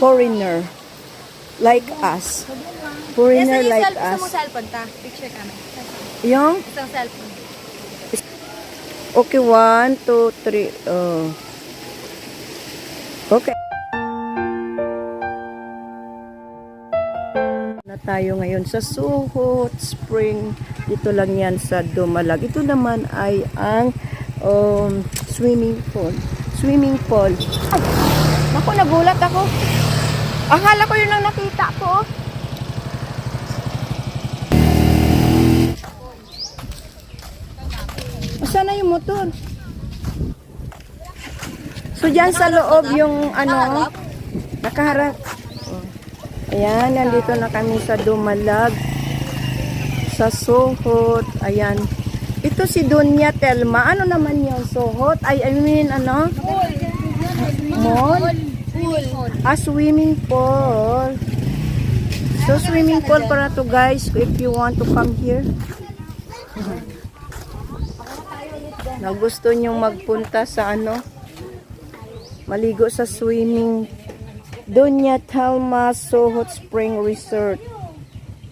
foreigner like us. Foreigner like Isang us. cellphone ta. Picture kami. Yung, Isang cellphone. okay, 1, 2, 3. Okay. Na tayo ngayon sa Suhot Spring. Dito lang yan sa Dumalag. Ito naman ay ang swimming pool. Swimming pool. Ay, naku, nagulat ako. Akala ko yun ang nakita ko. Saan na yung motor? So, dyan sa loob yung ano, nakaharap. Oh. Ayan, nandito na kami sa Dumalag. Sa Suhot. Ayan. Ito si Dunya Telma. Ano naman yung Suhot? I mean, ano? Mall? A swimming pool. So, swimming pool para to guys if you want to come here. Na gusto nyong magpunta sa ano? Maligo sa swimming. Dunya Telma Suhot Spring Resort.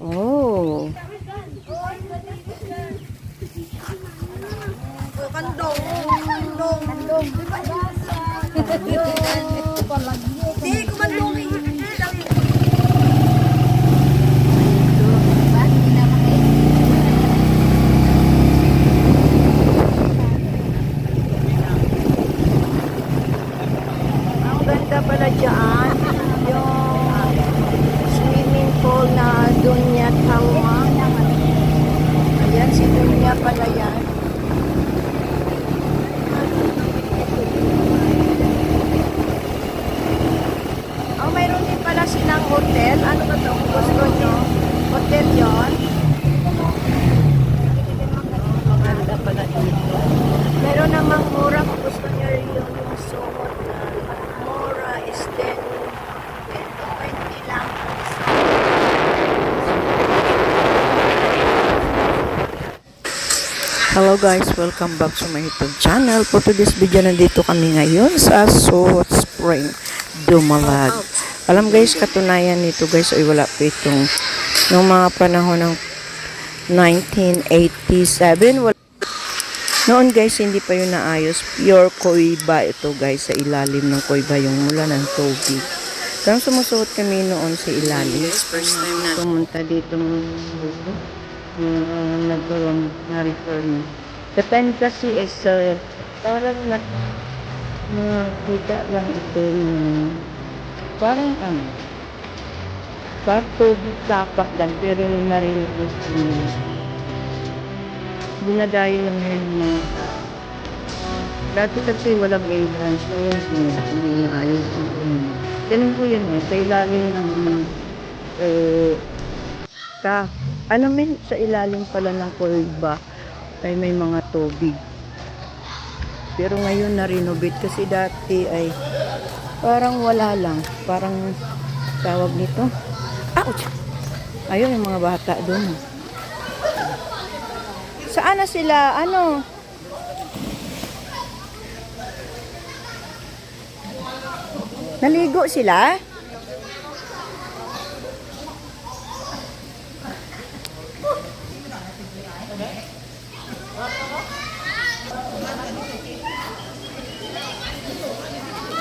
Oh. Kandong. Hindi, kumandong. Ang ganda pala dyan. Yung swimming pool na Dunya Telma. Ayan, si Dunya pala yan. Oh, mayroon din pala silang hotel. Ano ba ito? Gusto nyo? Hotel yon. Maganda pala dito. Meron namang mura kung gusto nyo rin yung Suhot na mura is 10 to 20 lang. Hello guys, welcome back to my YouTube channel. For today's video, nandito kami ngayon sa Suhot Spring, Dumalag. Alam guys, katunayan nito guys ay wala pa itong noong mga panahon ng 1987. Noon guys, hindi pa yun naayos. Pure kuiba ito guys, sa ilalim ng kuiba yung mula ng tubig. Kaya sumusuot kami noon sa ilalim. First time na pumunta dito nagkaroon na refer mo. The time kasi is parang nakita lang ito parang parang tubig tapak lang pero narinig nila. Dinadayo lang yun na dati kasi walang entrance hindi na ayos ganun po yun sa ilalim ng sa ilalim pala ng kuiba ay may mga tubig pero ngayon na-renovate kasi dati ay parang wala lang parang tawag nito ouch! Ayun yung mga bata doon. Saan na sila? Ano? Naligo sila?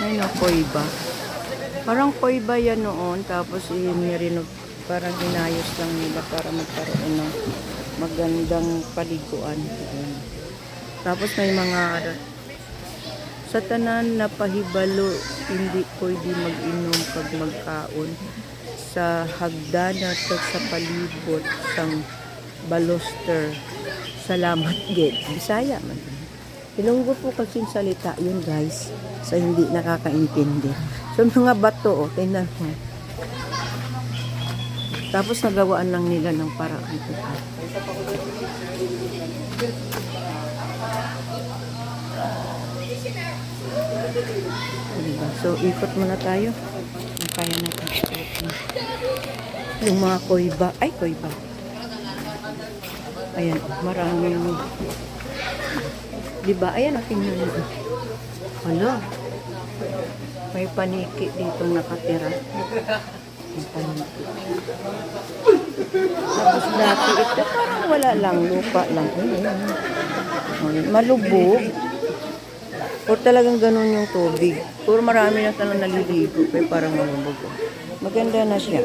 Ay no, kuiba. Parang kuiba yan noon. Tapos parang inayos lang nila para magkaroon ng magandang paliguan. Tapos may mga sa tanan na pahibalo hindi pwede mag-inom pag magkaon sa hagdanan sa palibot sang baloster. Salamat gid. Bisaya man. Ilonggo po kasi salita yun guys sa hindi nakakaintindi. So mga bato tingnan mo. Tapos nagawaan lang nila ng paraan ito. Diba? So ikot muna tayo. Ang kaya natin. Yung mga kuiba. Ay, kuiba. Ayan, maraming. Diba? Ayan, tingnan mo. Hala. May paniki dito nakatira. May paniki. Tapos dati ito parang wala lang, lupa lang. Malubog. O talagang ganun yung tubig. Puro marami na talang naliligo. Pero parang malubog. Maganda na siya.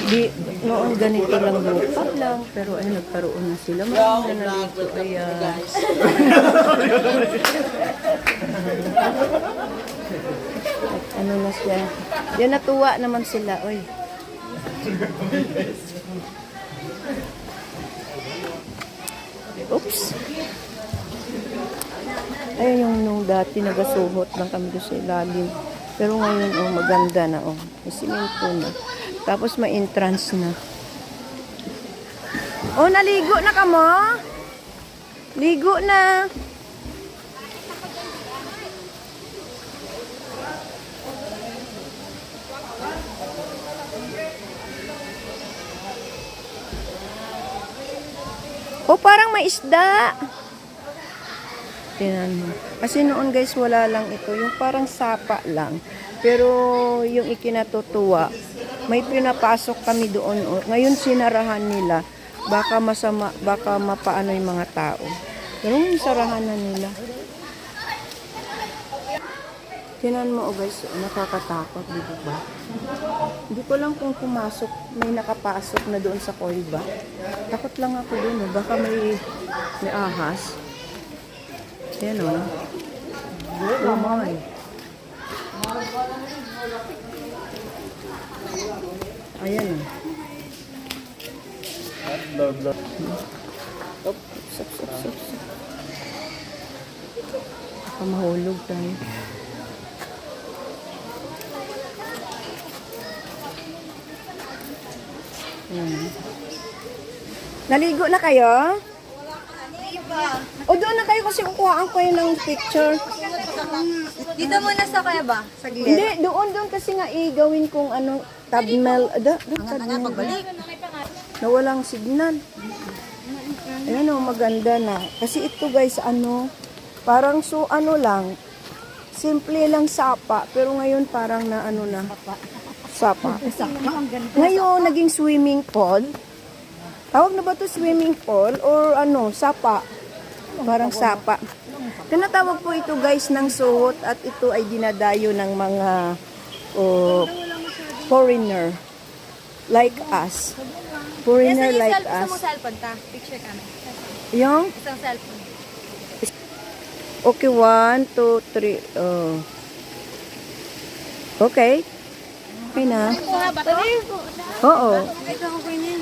Di, noon ganito lang lupa lang. Pero ay nagkaroon na sila. Marami na naligo. Kaya... ano na siya. Yan natuwa naman sila. Oy. Oops. Ayun yung nung dati nagasuhot lang kami doon sa ilalim. Pero ngayon, oh, maganda na, oh. May simento na. Tapos may entrance na. Oh, naligo na ka mo? Ligo na. Oh, parang may isda. Tingnan mo. Kasi noon guys, wala lang ito. Yung parang sapa lang. Pero yung ikinatutuwa, may pinapasok kami doon. Ngayon sinarahan nila. Baka masama, baka mapaano yung mga tao. Pero yung sarahan na nila. Tingnan mo, oh guys, nakakatakot, di ba? Hindi ko lang kung pumasok, may nakapasok na doon sa kuweba. Takot lang ako doon, oh. Baka may ahas. Ayan, oh. Oh my. Ayan, oh. Op, sap. Baka mahulog tayo. Ayan. Naligo na kayo? O doon na kayo kasi kukuhaan ko yun ng picture. Dito muna sa kaya ba? Saglit. Hindi, doon kasi nga gawin kong ano, thumbnail. Thumbnail. Na walang signal. Ayan o, maganda na. Kasi ito guys, ano, parang so ano lang, simple lang sapa. Pero ngayon parang na ano na, sapa. Ngayon, naging swimming pool. Tawag na ba to swimming pool or ano, sapa? Parang sapa. Tinatawag po ito guys ng suhot at ito ay dinadayo ng mga foreigner like us. Foreigner like us. Gusto mo cellphone ta? Picture kami. Yung? Isang cellphone. Okay, 1, 2, 3. Okay. Okay na. Oo. Ito ako ganyan.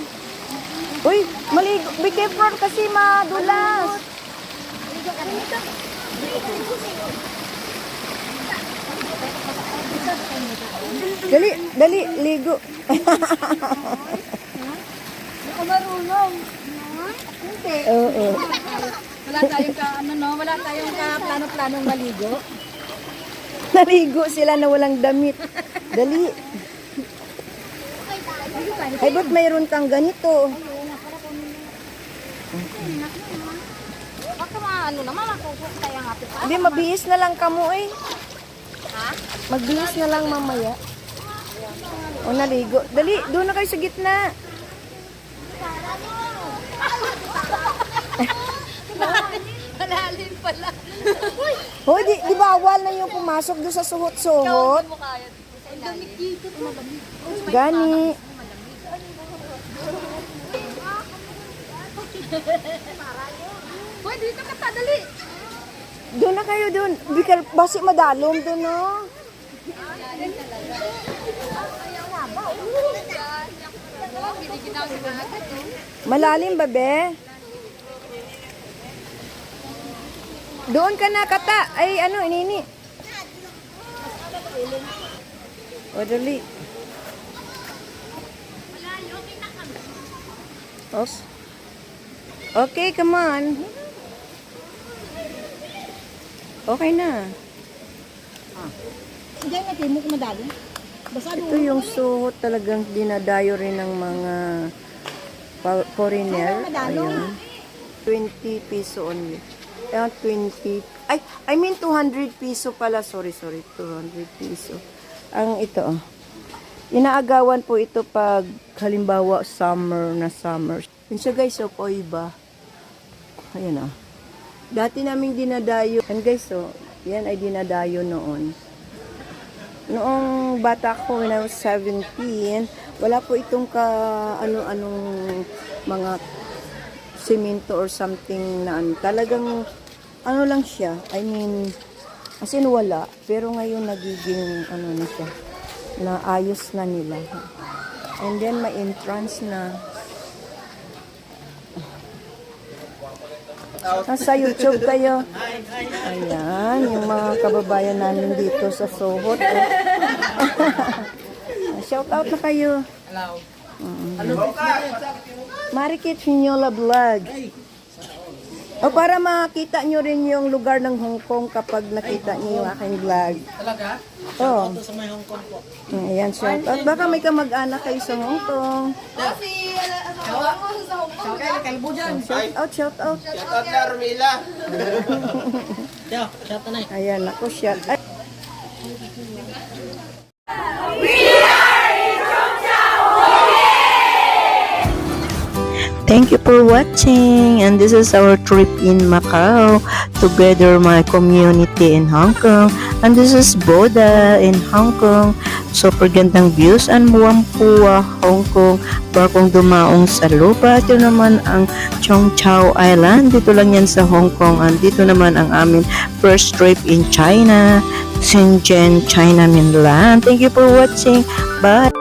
Uy, maligo. Be careful kasi madulas. Dali, ligo. Ako marunong. Hindi. Oo. Wala tayong wala tayong plano-planong maligo. Naligo sila na walang damit. Dali. Ay, ba't mayroon kang ganito? Baka naman ako tayo nga po. Hindi, mabihis na lang kamo eh. Ha? Magbihis na lang mamaya. O, naligo. Dali, doon na kayo sa gitna. Malalim pala. Hoy, di bawal na yung pumasok doon sa suhot-suhot. Mo kaya. Ang dami dito. Gani. Hoy, dito ka pa, dali. Doon na kayo doon. Basi madalom doon, no? Malalim ba, be? Doon ka na, kata. Ay, ano, inini. O, dali. Oops. Okay, come on. Okay na. Hindi na kayo mo kumadali. Basta Ito yung suhot talagang dinadayo rin ng mga foreigner. Ayun. 20 peso only. 20. Ay, I mean 200 piso pala. Sorry, 200 piso. Ang ito, oh. Inaagawan po ito pag halimbawa summer. Yun siya guys, so Poiba. Ayan, oh. Dati naming dinadayo. And guys, so, yan ay dinadayo noon. Noong bata ko, when I was 17, wala po itong ano-anong mga semento or something na ano. Talagang, ano lang siya. I mean, as in wala. Pero ngayon nagiging, ano na siya. Naayos na nila. And then, may entrance na. Nasa YouTube kayo. Ayan, yung mga kababayan namin dito sa Sohot. Shout out na kayo. Hello. Marikit Finyola Vlog. O para makita nyo rin yung lugar ng Hong Kong kapag nakita nyo yung aking vlog. Talaga? Oh. Ito sa may Hong Kong po. Ayan, shout out. Baka may kamag-anak kayo sa Hong Kong. Okay, kalbo dyan. Shout out. Shout out na, Romila. Shout na eh. Ayan, ako shout. Ay. Thank you for watching, and this is our trip in Macau, together my community in Hong Kong, and this is Boda in Hong Kong. Super gandang views and Muampua, Hong Kong. Bagong dumaong sa lupa. Ito naman ang Chong Chau Island. Dito lang yan sa Hong Kong, and dito naman ang amin first trip in China, Shenzhen, China mainland. Thank you for watching. Bye!